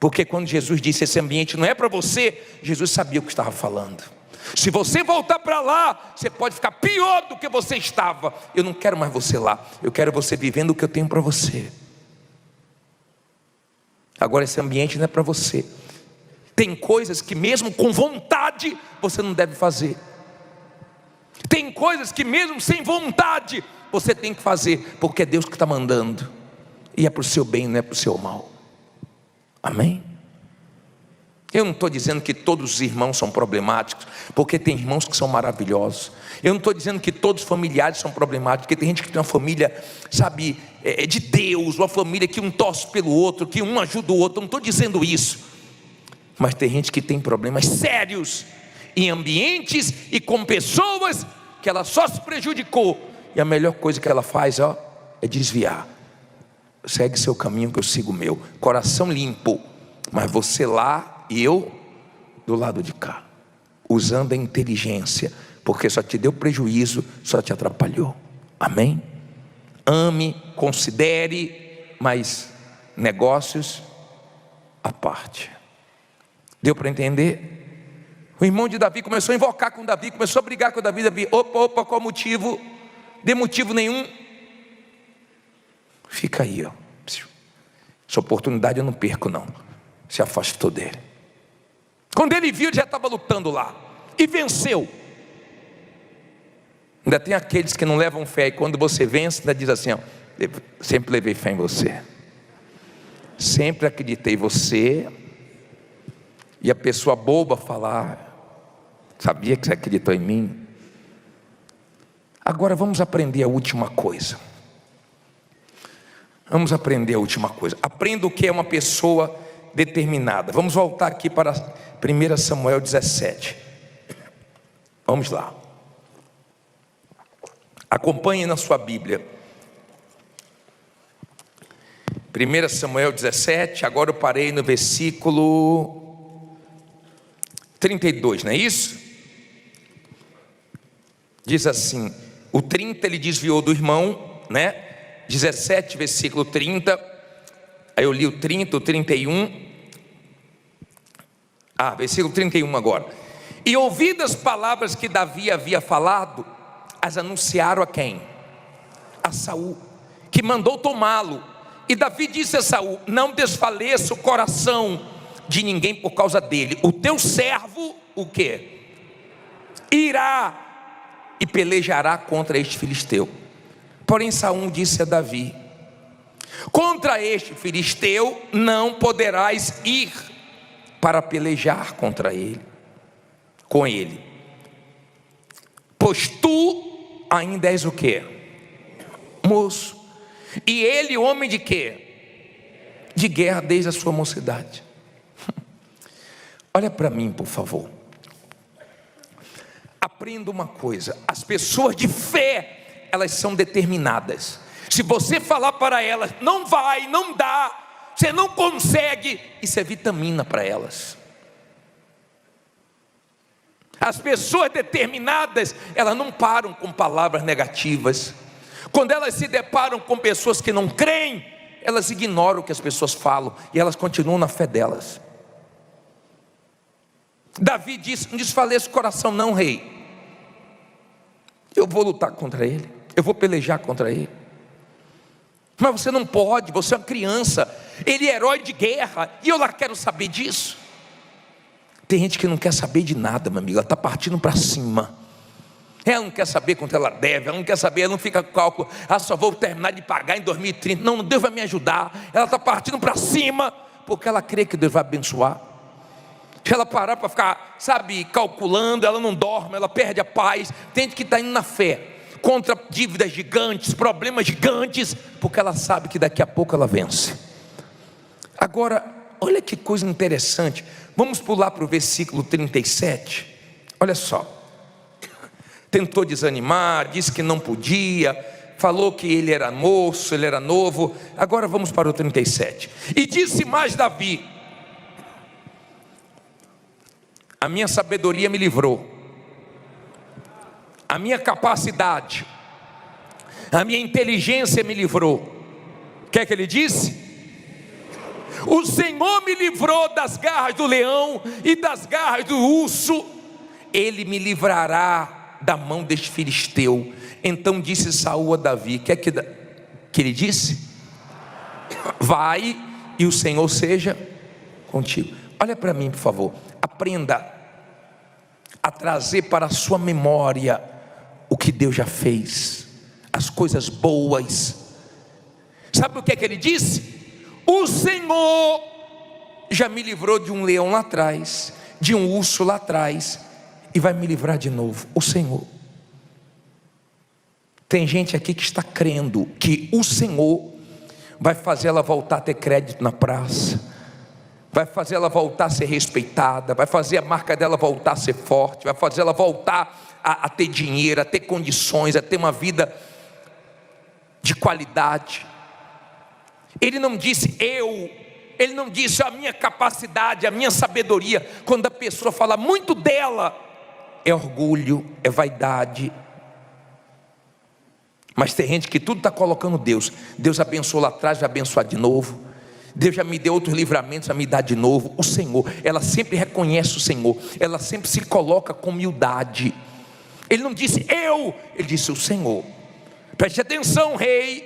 B: Porque quando Jesus disse: esse ambiente não é para você, Jesus sabia o que estava falando. Se você voltar para lá, você pode ficar pior do que você estava. Eu não quero mais você lá, eu quero você vivendo o que eu tenho para você. Agora esse ambiente não é para você. Tem coisas que mesmo com vontade você não deve fazer. Tem coisas que mesmo sem vontade você tem que fazer, porque é Deus que está mandando, e é para o seu bem, não é para o seu mal. Amém? Eu não estou dizendo que todos os irmãos são problemáticos, porque tem irmãos que são maravilhosos. Eu não estou dizendo que todos os familiares são problemáticos, porque tem gente que tem uma família, sabe, de Deus, uma família que um torce pelo outro, que um ajuda o outro. Eu não estou dizendo isso, mas tem gente que tem problemas sérios, em ambientes e com pessoas que ela só se prejudicou. E a melhor coisa que ela faz, é desviar. Segue seu caminho que eu sigo o meu. Coração limpo, mas você lá e eu do lado de cá, usando a inteligência, porque só te deu prejuízo, só te atrapalhou. Amém? Ame, considere, mas negócios à parte. Deu para entender? O irmão de Davi começou a invocar com Davi, começou a brigar com Davi. Davi, opa, qual motivo? De motivo nenhum. Fica aí, essa oportunidade eu não perco não. Se afastou dele. Quando ele viu, ele já estava lutando lá e venceu. Ainda tem aqueles que não levam fé, e quando você vence, ainda diz assim, sempre levei fé em você, sempre acreditei em você. E a pessoa boba falar, sabia que você acreditou em mim? Agora vamos aprender a última coisa. Aprenda o que é uma pessoa determinada. Vamos voltar aqui para 1 Samuel 17. Vamos lá. Acompanhe na sua Bíblia. 1 Samuel 17, agora eu parei no versículo 32, não é isso? Diz assim, o 30 ele desviou do irmão, né? 17, versículo 30, aí eu li o 30, o 31, versículo 31 agora. E ouvidas as palavras que Davi havia falado, as anunciaram a quem? A Saul, que mandou tomá-lo. E Davi disse a Saul, não desfaleça o coração de ninguém por causa dele. O teu servo, o quê? Irá e pelejará contra este filisteu. Porém Saul disse a Davi, contra este filisteu não poderás ir para pelejar contra ele, com ele, pois tu ainda és o quê? Moço, e ele homem de quê? De guerra desde a sua mocidade. Olha para mim, por favor. Aprenda uma coisa, as pessoas de fé, elas são determinadas. Se você falar para elas, não vai, não dá, você não consegue, isso é vitamina para elas. As pessoas determinadas, elas não param com palavras negativas. Quando elas se deparam com pessoas que não creem, elas ignoram o que as pessoas falam e elas continuam na fé delas. Davi disse, não desfaleça o coração não, rei. Eu vou lutar contra ele, eu vou pelejar contra ele. Mas você não pode, você é uma criança, ele é herói de guerra, e eu lá quero saber disso. Tem gente que não quer saber de nada, meu amigo, ela está partindo para cima. Ela não quer saber quanto ela deve, ela não quer saber, ela não fica com cálculo, só vou terminar de pagar em 2030, não, Deus vai me ajudar. Ela está partindo para cima, porque ela crê que Deus vai abençoar. Se ela parar para ficar, calculando, ela não dorme, ela perde a paz. Tem gente que está indo na fé, contra dívidas gigantes, problemas gigantes, porque ela sabe que daqui a pouco ela vence. Agora, olha que coisa interessante, vamos pular para o versículo 37, olha só. Tentou desanimar, disse que não podia, falou que ele era moço, ele era novo. Agora vamos para o 37. E disse mais Davi, a minha sabedoria me livrou, a minha capacidade, a minha inteligência me livrou. O que é que ele disse? O Senhor me livrou das garras do leão e das garras do urso, ele me livrará da mão deste filisteu. Então disse Saul a Davi, que ele disse? Vai e o Senhor seja contigo. Olha para mim, por favor, aprenda a trazer para a sua memória o que Deus já fez, as coisas boas. Sabe o que é que ele disse? O Senhor já me livrou de um leão lá atrás, de um urso lá atrás, e vai me livrar de novo. O Senhor. Tem gente aqui que está crendo que o Senhor vai fazer ela voltar a ter crédito na praça, vai fazer ela voltar a ser respeitada, vai fazer a marca dela voltar a ser forte, vai fazer ela voltar a ter dinheiro, a ter condições, a ter uma vida de qualidade. Ele não disse ele não disse a minha capacidade, a minha sabedoria. Quando a pessoa fala muito dela, é orgulho, é vaidade. Mas tem gente que tudo está colocando Deus. Deus abençoou lá atrás, vai abençoar de novo. Deus já me deu outros livramentos, vai me dar de novo. O Senhor, ela sempre reconhece o Senhor, ela sempre se coloca com humildade. Ele não disse ele disse o Senhor. Preste atenção, rei,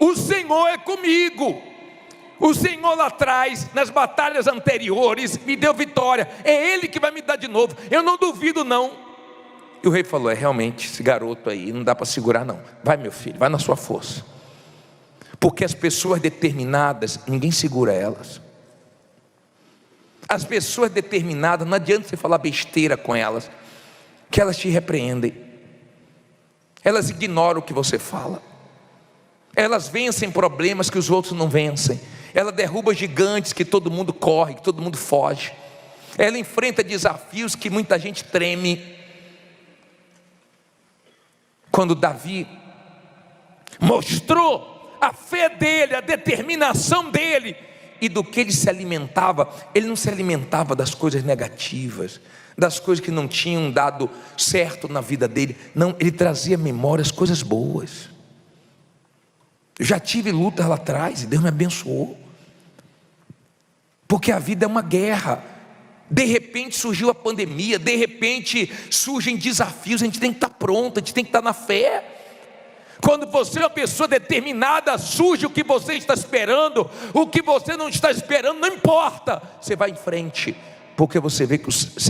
B: o Senhor é comigo. O Senhor lá atrás, nas batalhas anteriores, me deu vitória. É Ele que vai me dar de novo, eu não duvido não. E o rei falou, realmente, esse garoto aí, não dá para segurar não. Vai, meu filho, vai na sua força. Porque as pessoas determinadas, ninguém segura elas. As pessoas determinadas, não adianta você falar besteira com elas, que elas te repreendem. Elas ignoram o que você fala. Elas vencem problemas que os outros não vencem. Ela derruba gigantes que todo mundo corre, que todo mundo foge. Ela enfrenta desafios que muita gente treme. Quando Davi mostrou a fé dele, a determinação dele e do que ele se alimentava, ele não se alimentava das coisas negativas, das coisas que não tinham dado certo na vida dele. Não, ele trazia à memória as coisas boas. Eu já tive lutas lá atrás e Deus me abençoou. Porque a vida é uma guerra. De repente surgiu a pandemia, de repente surgem desafios, a gente tem que estar pronto, a gente tem que estar na fé. Quando você é uma pessoa determinada, surge o que você está esperando, o que você não está esperando, não importa, você vai em frente, porque você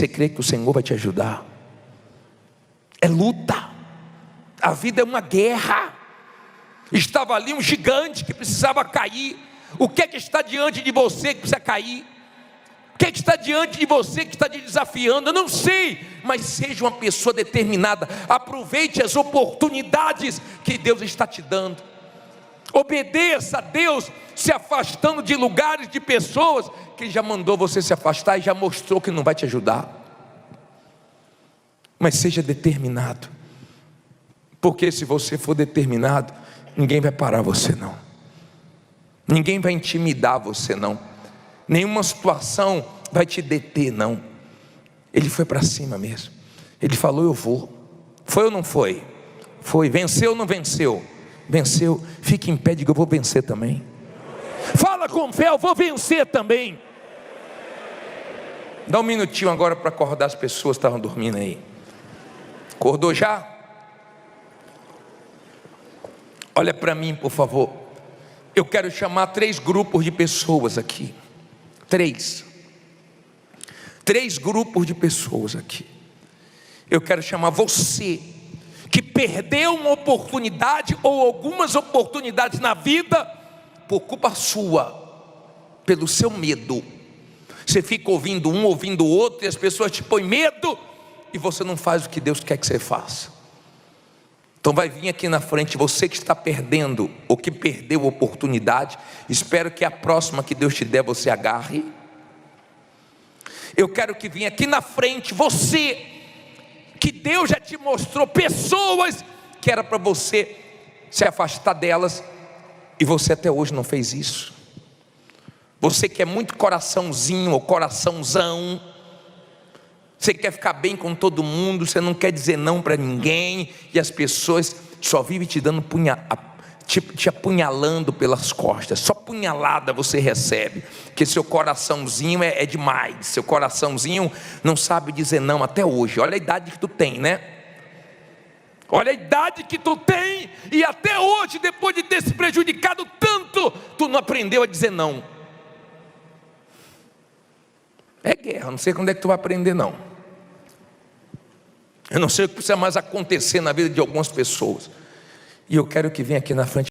B: crê que o Senhor vai te ajudar. É luta, a vida é uma guerra. Estava ali um gigante que precisava cair. O que é que está diante de você que precisa cair? O que é que está diante de você que está te desafiando? Eu não sei, mas seja uma pessoa determinada. Aproveite as oportunidades que Deus está te dando. Obedeça a Deus, se afastando de lugares, de pessoas que Ele já mandou você se afastar e já mostrou que não vai te ajudar. Mas seja determinado, porque se você for determinado, ninguém vai parar você não. Ninguém vai intimidar você não. Nenhuma situação vai te deter não. Ele foi para cima mesmo. Ele falou, eu vou. Foi ou não foi? Foi. Venceu ou não venceu? Venceu. Fique em pé e diga, eu vou vencer também. Fala com fé, eu vou vencer também. Dá um minutinho agora para acordar as pessoas que estavam dormindo aí. Acordou já? Olha para mim, por favor. Eu quero chamar 3 grupos de pessoas aqui. 3 grupos de pessoas aqui. Eu quero chamar você que perdeu uma oportunidade ou algumas oportunidades na vida por culpa sua, pelo seu medo. Você fica ouvindo um, ouvindo o outro, e as pessoas te põem medo e você não faz o que Deus quer que você faça. Então vai vir aqui na frente você que está perdendo ou que perdeu a oportunidade. Espero que a próxima que Deus te der você agarre. Eu quero que venha aqui na frente você que Deus já te mostrou pessoas que era para você se afastar delas e você até hoje não fez isso. Você que é muito coraçãozinho ou coraçãozão, você quer ficar bem com todo mundo, você não quer dizer não para ninguém, e as pessoas só vivem te dando te apunhalando pelas costas. Só punhalada você recebe, porque seu coraçãozinho é demais. Seu coraçãozinho não sabe dizer não até hoje. Olha a idade que tu tem, né? Olha a idade que tu tem, e até hoje, depois de ter se prejudicado tanto, tu não aprendeu a dizer não. É guerra, não sei quando é que tu vai aprender não. Eu não sei o que precisa mais acontecer na vida de algumas pessoas. E eu quero que venha aqui na frente